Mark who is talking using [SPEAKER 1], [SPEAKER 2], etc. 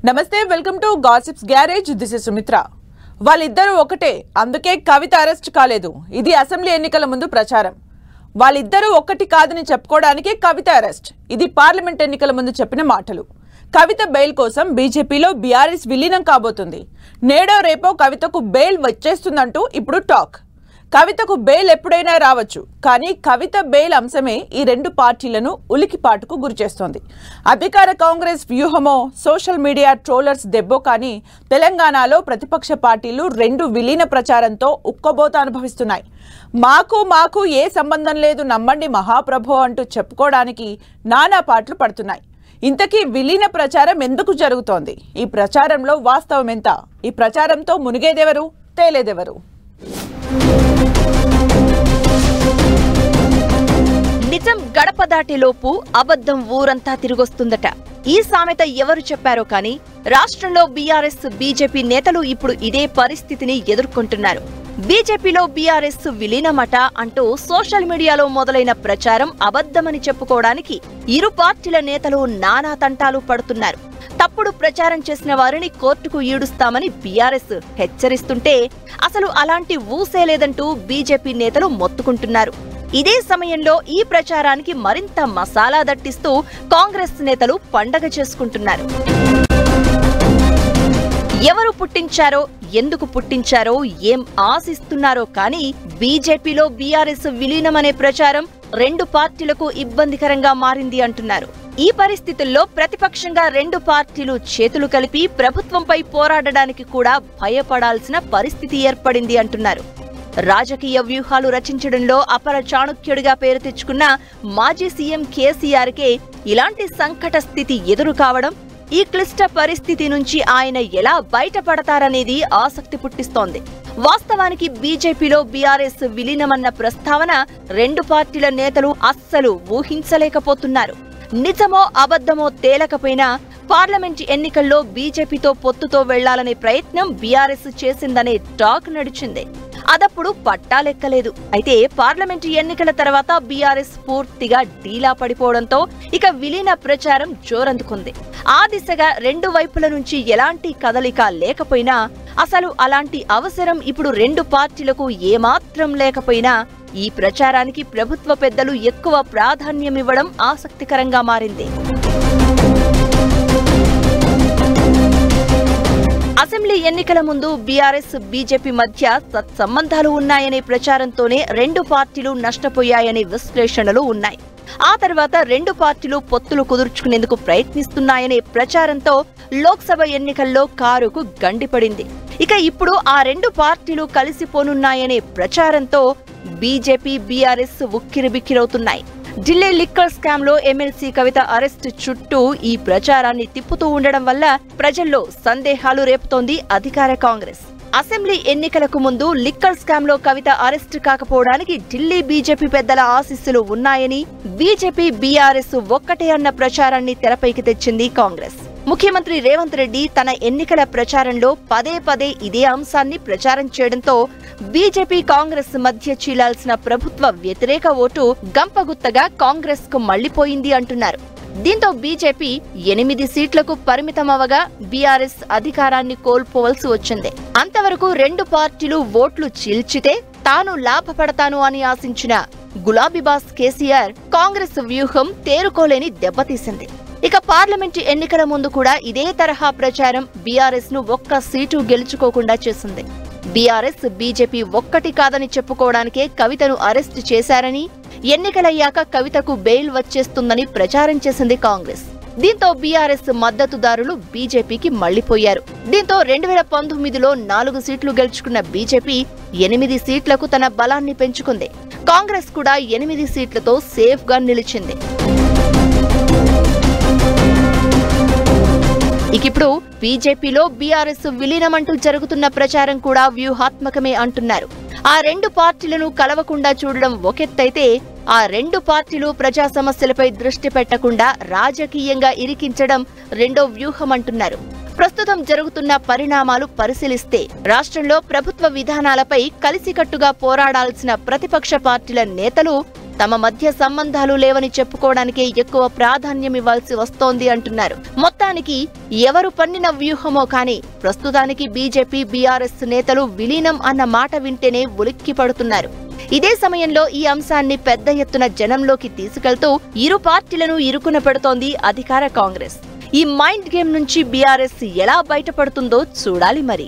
[SPEAKER 1] నమస్తే welcome to gossips garage. This is Sumitra. వాళ్ళిద్దరూ ఒకటే, అందుకే కవిత అరెస్ట్ కాలేదు. ఇది అసెంబ్లీ ఎన్నికల ముందు ప్రచారం. వాళ్ళిద్దరూ ఒక్కటి కాదని చెప్పుకోవడానికి కవిత అరెస్ట్. ఇది పార్లమెంట్ ఎన్నికల ముందు చెప్పిన మాటలు. కవిత బెయిల్ కోసం బీజేపీలో బీఆర్ఎస్ విలీనం కాబోతుంది. నేడో రేపో కవితకు బెయిల్ వచ్చేస్తుందంటూ ఇప్పుడు టాక్. కవితకు బెయిల్ ఎప్పుడైనా రావచ్చు, కానీ కవిత బెయిల్ అంశమే ఈ రెండు పార్టీలను ఉలికిపాటుకు గురిచేస్తోంది. అధికార కాంగ్రెస్ వ్యూహమో సోషల్ మీడియా ట్రోలర్స్ దెబ్బో కానీ తెలంగాణలో ప్రతిపక్ష పార్టీలు రెండు విలీన ప్రచారంతో ఉక్కబోత అనుభవిస్తున్నాయి. మాకు ఏ సంబంధం లేదు, నమ్మండి మహాప్రభో అంటూ చెప్పుకోవడానికి నానా పాటలు పడుతున్నాయి. ఇంతకీ విలీన ప్రచారం ఎందుకు జరుగుతోంది? ఈ ప్రచారంలో వాస్తవం ఎంత? ఈ ప్రచారంతో మునిగేదెవరు, తేలేదెవరు?
[SPEAKER 2] నిజం గడప దాటేలోపు అబద్ధం ఊరంతా తిరిగొస్తుందట. ఈ సామెత ఎవరు చెప్పారో కానీ రాష్ట్రంలో బీఆర్ఎస్ బీజేపీ నేతలు ఇప్పుడు ఇదే పరిస్థితిని ఎదుర్కొంటున్నారు. బీజేపీలో బీఆర్ఎస్ విలీనమట అంటూ సోషల్ మీడియాలో మొదలైన ప్రచారం అబద్ధమని చెప్పుకోవడానికి ఇరు పార్టీల నేతలు నానా తంటాలు పడుతున్నారు. తప్పుడు ప్రచారం చేసిన వారిని కోర్టుకు ఈడుస్తామని బీఆర్ఎస్ హెచ్చరిస్తుంటే అసలు అలాంటి ఊసే లేదంటూ బీజేపీ నేతలు మొత్తుకుంటున్నారు. ఇదే సమయంలో ఈ ప్రచారానికి మరింత మసాలా దట్టిస్తూ కాంగ్రెస్ నేతలు పండగ చేసుకుంటున్నారు. ఎవరు పుట్టించారో, ఎందుకు పుట్టించారో, ఏం ఆశిస్తున్నారో కానీ బీజేపీలో బీఆర్ఎస్ విలీనమనే ప్రచారం రెండు పార్టీలకు ఇబ్బందికరంగా మారింది అంటున్నారు. ఈ పరిస్థితుల్లో ప్రతిపక్షంగా రెండు పార్టీలు చేతులు కలిపి ప్రభుత్వంపై పోరాడడానికి కూడా భయపడాల్సిన పరిస్థితి ఏర్పడింది అంటున్నారు. రాజకీయ వ్యూహాలు రచించడంలో అపర చాణుక్యుడిగా పేరు తెచ్చుకున్న మాజీ సీఎం కేసీఆర్కే ఇలాంటి సంకట స్థితి ఎదురు కావడం, ఈ క్లిష్ట పరిస్థితి నుంచి ఆయన ఎలా బయటపడతారనేది ఆసక్తి పుట్టిస్తోంది. వాస్తవానికి బీజేపీలో బీఆర్ఎస్ విలీనమన్న ప్రస్తావన రెండు పార్టీల నేతలు అస్సలు ఊహించలేకపోతున్నారు. నిజమో అబద్ధమో తేలకపోయినా పార్లమెంట్ ఎన్నికల్లో బీజేపీతో పొత్తుతో వెళ్లాలనే ప్రయత్నం బీఆర్ఎస్ చేసిందనే టాక్ నడిచింది. అదప్పుడు పట్టాలెక్కలేదు. అయితే పార్లమెంటు ఎన్నికల తర్వాత బీఆర్ఎస్ పూర్తిగా డీలా పడిపోవడంతో ఇక విలీన ప్రచారం జోరందుకుంది. ఆ దిశగా రెండు వైపుల నుంచి ఎలాంటి కదలిక లేకపోయినా, అసలు అలాంటి అవసరం ఇప్పుడు రెండు పార్టీలకు ఏమాత్రం లేకపోయినా ఈ ప్రచారానికి ప్రభుత్వ పెద్దలు ఎక్కువ ప్రాధాన్యమివ్వడం ఆసక్తికరంగా మారింది. అసెంబ్లీ ఎన్నికల ముందు బీఆర్ఎస్ బీజేపీ మధ్య సత్సంబంధాలు ఉన్నాయనే ప్రచారంతోనే రెండు పార్టీలు నష్టపోయాయనే విశ్లేషణలు ఉన్నాయి. ఆ తర్వాత రెండు పార్టీలు పొత్తులు కుదుర్చుకునేందుకు ప్రయత్నిస్తున్నాయనే ప్రచారంతో లోక్సభ ఎన్నికల్లో కారుకు గండిపడింది. ఇక ఇప్పుడు ఆ రెండు పార్టీలు కలిసిపోనున్నాయనే ప్రచారంతో బీజేపీ బీఆర్ఎస్ ఉక్కిరిబిక్కిరవుతున్నాయి. ఢిల్లీ లిక్కర్ స్కామ్ లో ఎమ్మెల్సీ కవిత అరెస్ట్ చుట్టూ ఈ ప్రచారాన్ని తిప్పుతూ ఉండడం వల్ల ప్రజల్లో సందేహాలు రేపుతోంది అధికార కాంగ్రెస్. అసెంబ్లీ ఎన్నికలకు ముందు లిక్కర్ స్కామ్ లో కవిత అరెస్ట్ కాకపోవడానికి ఢిల్లీ బీజేపీ పెద్దల ఆశీస్సులు ఉన్నాయని, బీజేపీ బీఆర్ఎస్ ఒక్కటే అన్న ప్రచారాన్ని తెరపైకి తెచ్చింది కాంగ్రెస్. ముఖ్యమంత్రి రేవంత్ రెడ్డి తన ఎన్నికల ప్రచారంలో పదే ఇదే అంశాన్ని ప్రచారం చేయడంతో బీజేపీ కాంగ్రెస్ మధ్య చీలాల్సిన ప్రభుత్వ వ్యతిరేక ఓటు గంపగుత్తగా కాంగ్రెస్ కు మళ్లిపోయింది అంటున్నారు. దీంతో బీజేపీ 8 సీట్లకు పరిమితమవగా బీఆర్ఎస్ అధికారాన్ని కోల్పోవలసి వచ్చింది. అంతవరకు రెండు పార్టీలు ఓట్లు చీల్చితే తాను లాభపడతాను అని ఆశించిన గులాబీబాస్ కేసీఆర్ కాంగ్రెస్ వ్యూహం తేరుకోలేని దెబ్బతీసింది. ఇక పార్లమెంటు ఎన్నికల ముందు కూడా ఇదే తరహా ప్రచారం బీఆర్ఎస్ ను ఒక్క సీటు గెలుచుకోకుండా చేసింది. బీఆర్ఎస్ బీజేపీ ఒక్కటి కాదని చెప్పుకోవడానికే కవితను అరెస్టు చేశారని, ఎన్నికలయ్యాక కవితకు బెయిల్ వచ్చేస్తుందని ప్రచారం చేసింది కాంగ్రెస్. దీంతో బీఆర్ఎస్ మద్దతుదారులు బీజేపీకి మళ్లిపోయారు. దీంతో 2019లో 4 సీట్లు గెలుచుకున్న బీజేపీ 8 సీట్లకు తన బలాన్ని పెంచుకుంది. కాంగ్రెస్ కూడా 8 సీట్లతో సేఫ్ గా నిలిచింది. ఇకిప్పుడు బీజేపీలో బీఆర్ఎస్ విలీనమంటూ జరుగుతున్న ప్రచారం కూడా వ్యూహాత్మకమే అంటున్నారు. ఆ రెండు పార్టీలను కలవకుండా చూడడం ఒకెత్తైతే, ఆ రెండు పార్టీలు ప్రజా సమస్యలపై దృష్టి పెట్టకుండా రాజకీయంగా ఇరికించడం రెండో వ్యూహం అంటున్నారు. ప్రస్తుతం జరుగుతున్న పరిణామాలు పరిశీలిస్తే రాష్ట్రంలో ప్రభుత్వ విధానాలపై కలిసికట్టుగా పోరాడాల్సిన ప్రతిపక్ష పార్టీల నేతలు తమ మధ్య సంబంధాలు లేవని చెప్పుకోవడానికే ఎక్కువ ప్రాధాన్యం ఇవ్వాల్సి వస్తోంది అంటున్నారు. మొత్తానికి ఎవరు పన్నిన వ్యూహమో కానీ ప్రస్తుతానికి బీజేపీ బీఆర్ఎస్ నేతలు విలీనం అన్న మాట వింటేనే ఉలిక్కి పడుతున్నారు. ఇదే సమయంలో ఈ అంశాన్ని పెద్ద ఎత్తున జనంలోకి తీసుకెళ్తూ ఇరు పార్టీలను ఇరుకున పెడుతోంది అధికార కాంగ్రెస్. ఈ మైండ్ గేమ్ నుంచి బీఆర్ఎస్ ఎలా బయటపడుతుందో చూడాలి మరి.